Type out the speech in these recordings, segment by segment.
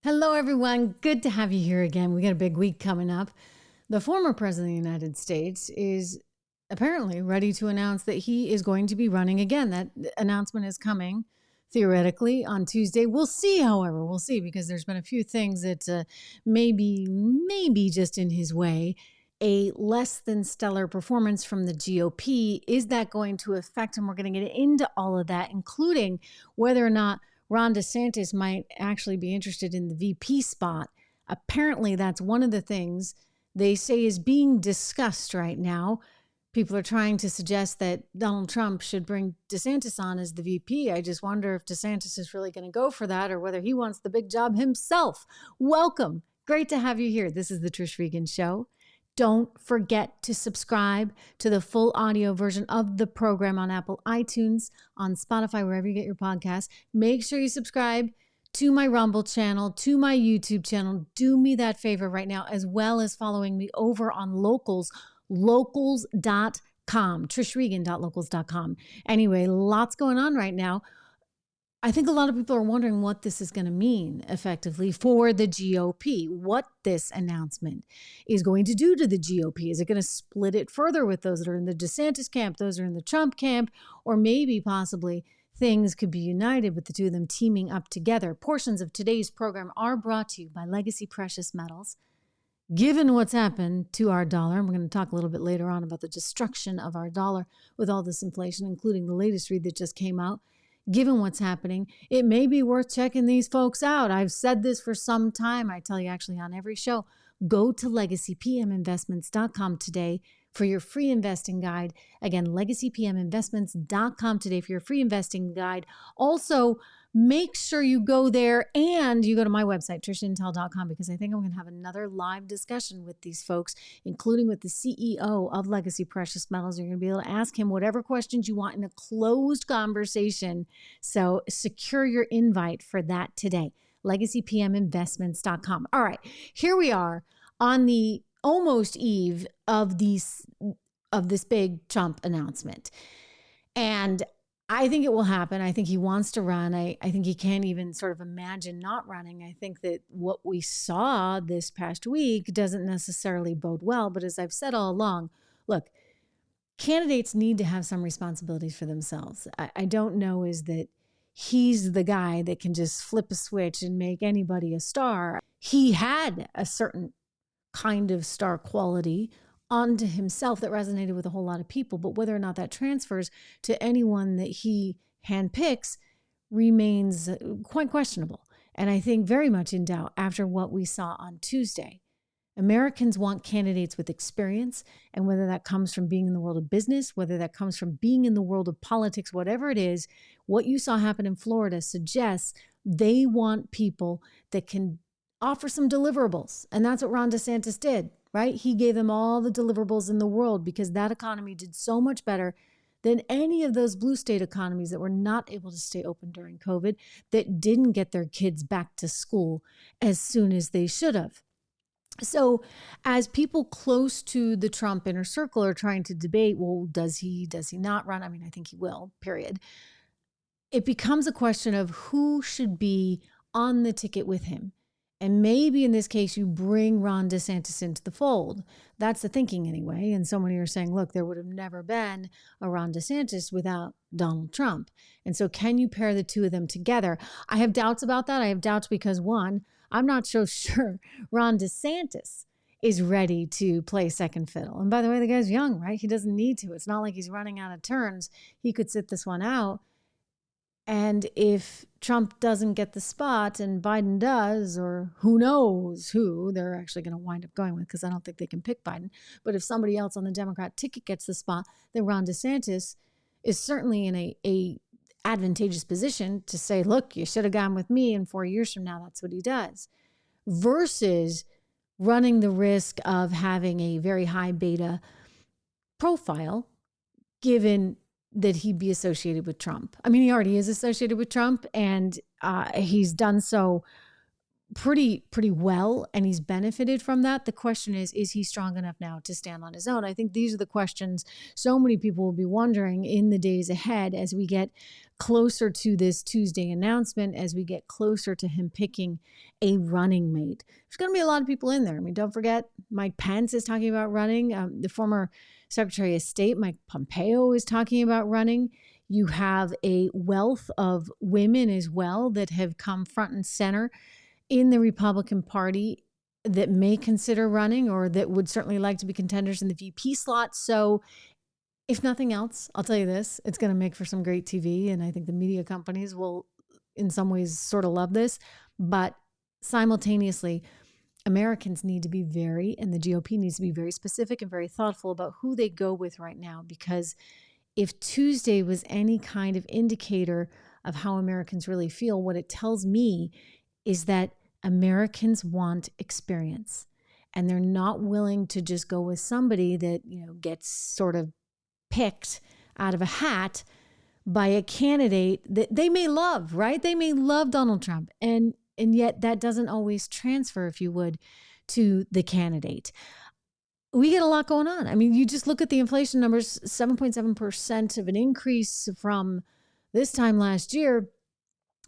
Hello, everyone. Good to have you here again. We got a big week coming up. The former president of the United States is apparently ready to announce that he is going to be running again. That announcement is coming theoretically on Tuesday. We'll see, however, we'll see, because there's been a few things that maybe just in his way. A less than stellar performance from the GOP. Is that going to affect him? We're going to get into all of that, including whether or not Ron DeSantis might actually be interested in the VP spot. Apparently, that's one of the things they say is being discussed right now. People are trying to suggest that Donald Trump should bring DeSantis on as the VP. I just wonder if DeSantis is really going to go for that or whether he wants the big job himself. Welcome. Great to have you here. This is the Trish Regan Show. Don't forget to subscribe to the full audio version of the program on Apple iTunes, on Spotify, wherever you get your podcasts. Make sure you subscribe to my Rumble channel, to my YouTube channel. Do me that favor right now, as well as following me over on Locals, locals.com, trishregan.locals.com. Anyway, lots going on right now. I think a lot of people are wondering what this is going to mean effectively for the GOP, what this announcement is going to do to the GOP. Is it going to split it further with those that are in the DeSantis camp, those that are in the Trump camp, or maybe possibly things could be united with the two of them teaming up together? Portions of today's program are brought to you by Legacy Precious Metals. Given what's happened to our dollar, and we're going to talk a little bit later on about the destruction of our dollar with all this inflation, including the latest read that just came out, given what's happening, it may be worth checking these folks out. I've said this for some time. I tell you actually on every show, go to legacypminvestments.com today for your free investing guide. Again, legacypminvestments.com today for your free investing guide. Also, make sure you go there and you go to my website, trishintel.com, because I think I'm going to have another live discussion with these folks, including with the CEO of Legacy Precious Metals. You're going to be able to ask him whatever questions you want in a closed conversation. So secure your invite for that today, legacypminvestments.com. All right, here we are on the almost eve of this big Trump announcement. And I think it will happen. I think he wants to run. I think he can't even sort of imagine not running. I think that what we saw this past week doesn't necessarily bode well. But as I've said all along, look, candidates need to have some responsibilities for themselves. I don't know is that he's the guy that can just flip a switch and make anybody a star. He had a certain kind of star quality onto himself that resonated with a whole lot of people, but whether or not that transfers to anyone that he handpicks remains quite questionable. And I think very much in doubt after what we saw on Tuesday. Americans want candidates with experience, and whether that comes from being in the world of business, whether that comes from being in the world of politics, whatever it is, what you saw happen in Florida suggests they want people that can offer some deliverables. And that's what Ron DeSantis did, right? He gave them all the deliverables in the world because that economy did so much better than any of those blue state economies that were not able to stay open during COVID, that didn't get their kids back to school as soon as they should have. So as people close to the Trump inner circle are trying to debate, well, does he not run? I mean, I think he will, period. It becomes a question of who should be on the ticket with him. And maybe in this case, you bring Ron DeSantis into the fold. That's the thinking anyway. And so many are saying, look, there would have never been a Ron DeSantis without Donald Trump. And so can you pair the two of them together? I have doubts about that. I have doubts because, one, I'm not so sure Ron DeSantis is ready to play second fiddle. And by the way, the guy's young, right? He doesn't need to. It's not like he's running out of turns. He could sit this one out. And if Trump doesn't get the spot and Biden does, or who knows who they're actually going to wind up going with, because I don't think they can pick Biden. But if somebody else on the Democrat ticket gets the spot, then Ron DeSantis is certainly in a advantageous position to say, look, you should have gone with me, and 4 years from now, that's what he does. Versus running the risk of having a very high beta profile, given that he'd be associated with Trump. I mean, he already is associated with Trump, and he's done so pretty well, and he's benefited from that. The question is he strong enough now to stand on his own? I think these are the questions so many people will be wondering in the days ahead as we get closer to this Tuesday announcement, as we get closer to him picking a running mate. There's going to be a lot of people in there. I mean, don't forget, Mike Pence is talking about running. The former Secretary of State, Mike Pompeo, is talking about running. You have a wealth of women as well that have come front and center in the Republican Party that may consider running or that would certainly like to be contenders in the VP slot. So if nothing else, I'll tell you this, it's going to make for some great TV. And I think the media companies will in some ways sort of love this. But simultaneously, Americans need to be and the GOP needs to be very specific and very thoughtful about who they go with right now. Because if Tuesday was any kind of indicator of how Americans really feel, what it tells me is that Americans want experience, and they're not willing to just go with somebody that, gets sort of picked out of a hat by a candidate that they may love, right? They may love Donald Trump, and yet that doesn't always transfer, if you would, to the candidate. We get a lot going on. I mean, you just look at the inflation numbers, 7.7% of an increase from this time last year.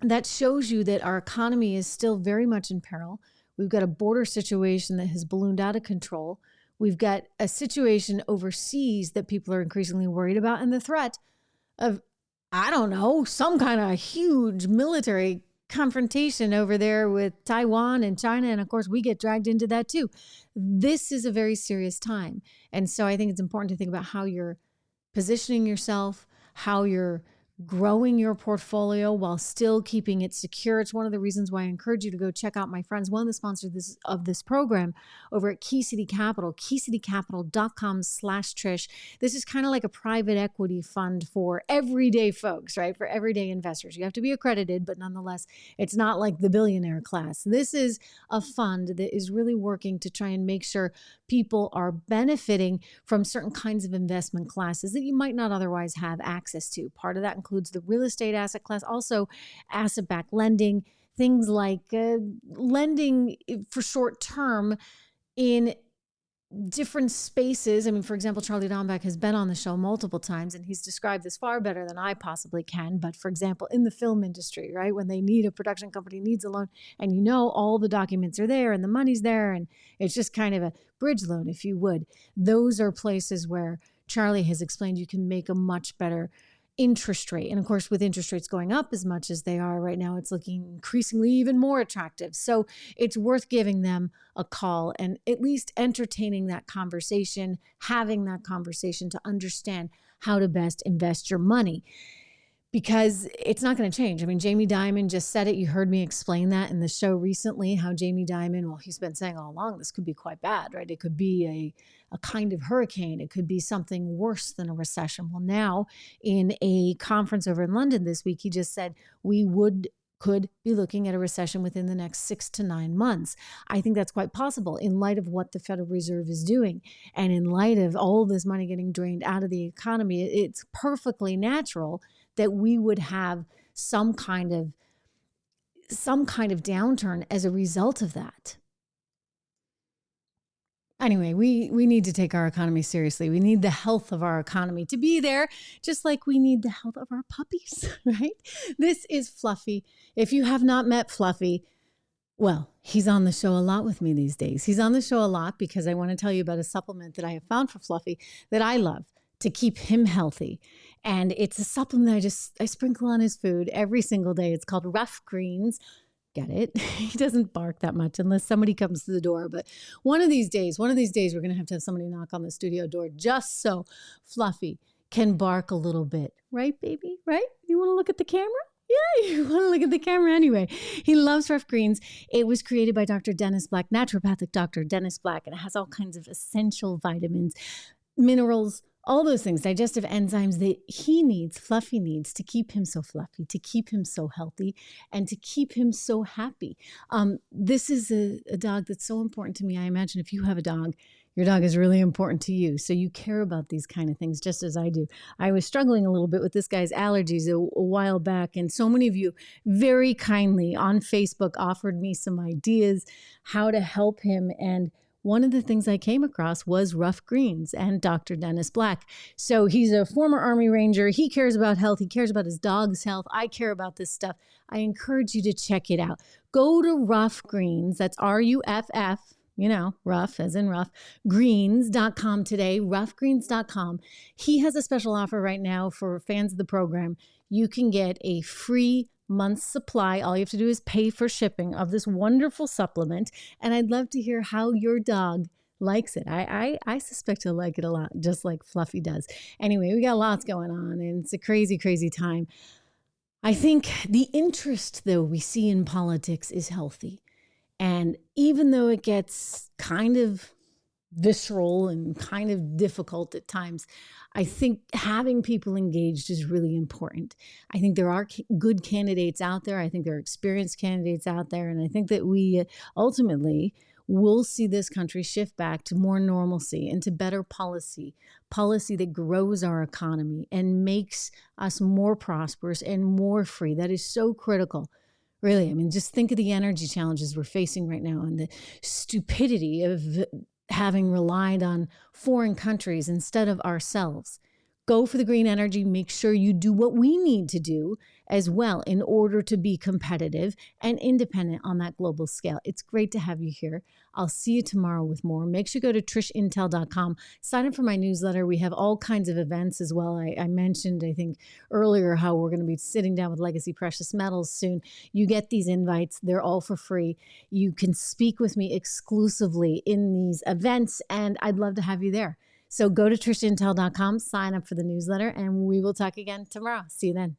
That shows you that our economy is still very much in peril. We've got a border situation that has ballooned out of control. We've got a situation overseas that people are increasingly worried about, and the threat of, I don't know, some kind of huge military confrontation over there with Taiwan and China. And of course, we get dragged into that too. This is a very serious time. And so I think it's important to think about how you're positioning yourself, how you're growing your portfolio while still keeping it secure. It's one of the reasons why I encourage you to go check out my friends, one of the sponsors of this program over at Key City Capital, keycitycapital.com/Trish. This is kind of like a private equity fund for everyday folks, right? For everyday investors. You have to be accredited, but nonetheless, it's not like the billionaire class. This is a fund that is really working to try and make sure people are benefiting from certain kinds of investment classes that you might not otherwise have access to. Part of that includes the real estate asset class, also asset-backed lending, things like lending for short term in different spaces. I mean, for example, Charlie Dombeck has been on the show multiple times, and he's described this far better than I possibly can. But for example, in the film industry, right, when they need a production company needs a loan, and all the documents are there and the money's there, and it's just kind of a bridge loan, if you would. Those are places where Charlie has explained you can make a much better interest rate. And of course, with interest rates going up as much as they are right now, it's looking increasingly even more attractive. So it's worth giving them a call and at least entertaining that conversation, having that conversation to understand how to best invest your money. Because it's not going to change. I mean, Jamie Dimon just said it. You heard me explain that in the show recently, how Jamie Dimon, well, he's been saying all along, this could be quite bad, right? It could be a kind of hurricane. It could be something worse than a recession. Well, now in a conference over in London this week, he just said could be looking at a recession within the next 6 to 9 months. I think that's quite possible in light of what the Federal Reserve is doing. And in light of all this money getting drained out of the economy, it's perfectly natural that we would have some kind of downturn as a result of that. Anyway, we need to take our economy seriously. We need the health of our economy to be there, just like we need the health of our puppies, right? This is Fluffy. If you have not met Fluffy, well, he's on the show a lot with me these days. He's on the show a lot because I want to tell you about a supplement that I have found for Fluffy that I love to keep him healthy. And it's a supplement I sprinkle on his food every single day. It's called Rough Greens. Get it? He doesn't bark that much unless somebody comes to the door. But one of these days, we're going to have somebody knock on the studio door just so Fluffy can bark a little bit. Right, baby? Right? You want to look at the camera? Yeah, you want to look at the camera anyway. He loves Rough Greens. It was created by Dr. Dennis Black, naturopathic Dr. Dennis Black, and it has all kinds of essential vitamins, minerals, all those things, digestive enzymes that Fluffy needs to keep him so fluffy, to keep him so healthy, and to keep him so happy. This is a dog that's so important to me. I imagine if you have a dog, Your dog is really important to you. So you care about these kind of things just as I do. I was struggling a little bit with this guy's allergies a while back. And so many of you very kindly on Facebook offered me some ideas how to help him. And one of the things I came across was Rough Greens and Dr. Dennis Black. So he's a former Army Ranger. He cares about health. He cares about his dog's health. I care about this stuff. I encourage you to check it out. Go to Rough Greens. That's RUFF. Rough as in rough, greens.com today, roughgreens.com. He has a special offer right now for fans of the program. You can get a free month's supply. All you have to do is pay for shipping of this wonderful supplement. And I'd love to hear how your dog likes it. I suspect he'll like it a lot, just like Fluffy does. Anyway, we got lots going on and it's a crazy, crazy time. I think the interest, though, we see in politics is healthy. And even though it gets kind of visceral and kind of difficult at times, I think having people engaged is really important. I think there are good candidates out there. I think there are experienced candidates out there. And I think that we ultimately will see this country shift back to more normalcy and to better policy that grows our economy and makes us more prosperous and more free. That is so critical. Really, I mean, just think of the energy challenges we're facing right now and the stupidity of having relied on foreign countries instead of ourselves. Go for the green energy. Make sure you do what we need to do as well in order to be competitive and independent on that global scale. It's great to have you here. I'll see you tomorrow with more. Make sure you go to trishintel.com. Sign up for my newsletter. We have all kinds of events as well. I mentioned, I think, earlier how we're going to be sitting down with Legacy Precious Metals soon. You get these invites. They're all for free. You can speak with me exclusively in these events, and I'd love to have you there. So go to trishintel.com, sign up for the newsletter, and we will talk again tomorrow. See you then.